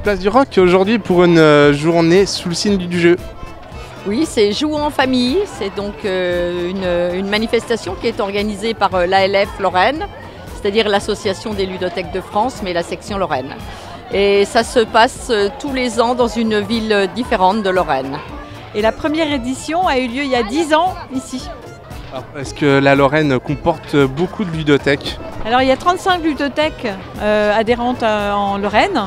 place du Roc aujourd'hui pour une journée sous le signe du jeu. Oui, c'est Jouons en famille, c'est donc une manifestation qui est organisée par l'ALF Lorraine, c'est-à-dire l'Association des ludothèques de France, mais la section Lorraine. Et ça se passe tous les ans dans une ville différente de Lorraine. Et la première édition a eu lieu il y a 10 ans ici. Est-ce que la Lorraine comporte beaucoup de ludothèques? Alors il y a 35 ludothèques adhérentes en Lorraine.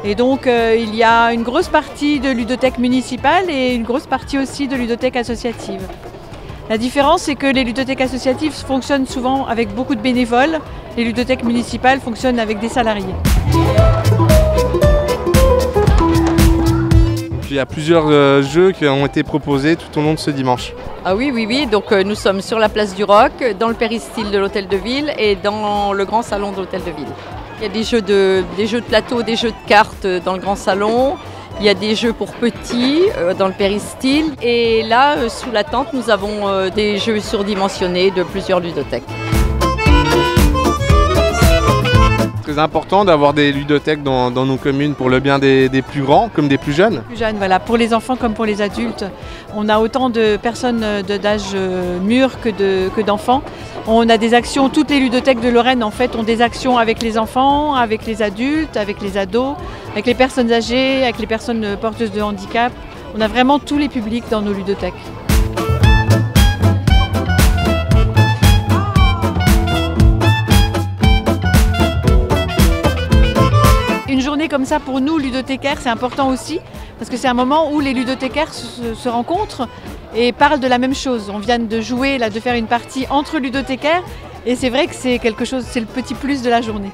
Et donc il y a une grosse partie de ludothèques municipales et une grosse partie aussi de ludothèques associatives. La différence, c'est que les ludothèques associatives fonctionnent souvent avec beaucoup de bénévoles. Les ludothèques municipales fonctionnent avec des salariés. Il y a plusieurs jeux qui ont été proposés tout au long de ce dimanche. Ah oui, donc nous sommes sur la place du Roc, dans le péristyle de l'hôtel de ville et dans le grand salon de l'hôtel de ville. Il y a des jeux de plateau, des jeux de cartes dans le grand salon. Il y a des jeux pour petits dans le péristyle. Et là, sous la tente, nous avons des jeux surdimensionnés de plusieurs ludothèques. Très important d'avoir des ludothèques dans nos communes pour le bien des plus grands comme des plus jeunes. Plus jeunes, voilà, pour les enfants comme pour les adultes. On a autant de personnes d'âge mûr que d'enfants. On a des actions, toutes les ludothèques de Lorraine en fait ont des actions avec les enfants, avec les adultes, avec les ados, avec les personnes âgées, avec les personnes porteuses de handicap. On a vraiment tous les publics dans nos ludothèques. Une journée comme ça pour nous ludothécaires, c'est important aussi parce que c'est un moment où les ludothécaires se rencontrent et parlent de la même chose. On vient de jouer, là, de faire une partie entre ludothécaires et c'est vrai que c'est quelque chose, c'est le petit plus de la journée.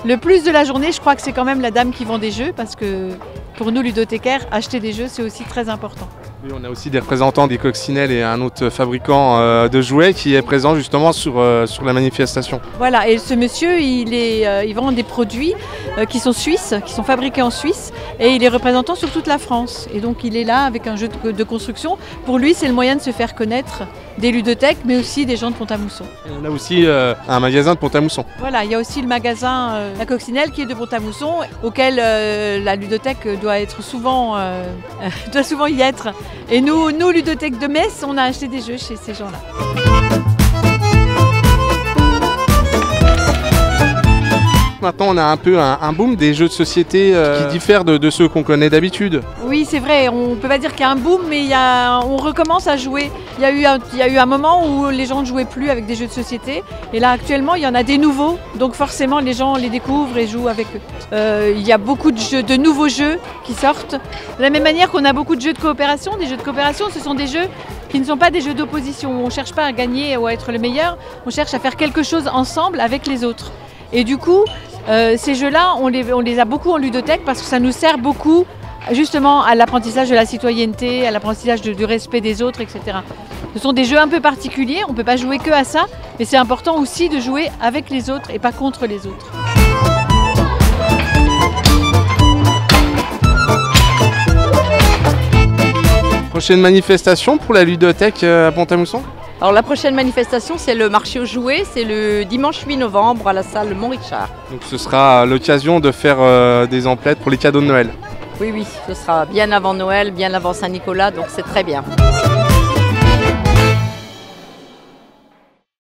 Le plus de la journée, je crois que c'est quand même la dame qui vend des jeux parce que pour nous ludothécaires, acheter des jeux, c'est aussi très important. Oui, on a aussi des représentants des Coccinelles et un autre fabricant de jouets qui est présent justement sur la manifestation. Voilà, et ce monsieur, il vend des produits qui sont suisses, qui sont fabriqués en Suisse et il est représentant sur toute la France. Et donc il est là avec un jeu de construction. Pour lui, c'est le moyen de se faire connaître des ludothèques, mais aussi des gens de Pont-à-Mousson. On a aussi un magasin de Pont-à-Mousson. Voilà, il y a aussi le magasin La Coccinelle qui est de Pont-à-Mousson, auquel la ludothèque doit souvent y être. Et nous, ludothèques de Metz, on a acheté des jeux chez ces gens-là. Maintenant, on a un peu un boom des jeux de société qui diffèrent de ceux qu'on connaît d'habitude. Oui, c'est vrai, on ne peut pas dire qu'il y a un boom, mais on recommence à jouer. Il y a eu un moment où les gens ne jouaient plus avec des jeux de société. Et là, actuellement, il y en a des nouveaux. Donc forcément, les gens les découvrent et jouent avec eux. Il y a beaucoup de nouveaux jeux qui sortent. De la même manière qu'on a beaucoup de jeux de coopération. Des jeux de coopération, ce sont des jeux qui ne sont pas des jeux d'opposition. On ne cherche pas à gagner ou à être le meilleur. On cherche à faire quelque chose ensemble avec les autres. Et du coup, ces jeux-là, on les a beaucoup en ludothèque parce que ça nous sert beaucoup justement à l'apprentissage de la citoyenneté, à l'apprentissage du respect des autres, etc. Ce sont des jeux un peu particuliers, on ne peut pas jouer que à ça, mais c'est important aussi de jouer avec les autres et pas contre les autres. Prochaine manifestation pour la ludothèque à Pont-à-Mousson? Alors la prochaine manifestation, c'est le marché aux jouets, c'est le dimanche 8 novembre à la salle Mont-Richard. Donc ce sera l'occasion de faire des emplettes pour les cadeaux de Noël. Oui, ce sera bien avant Noël, bien avant Saint-Nicolas, donc c'est très bien.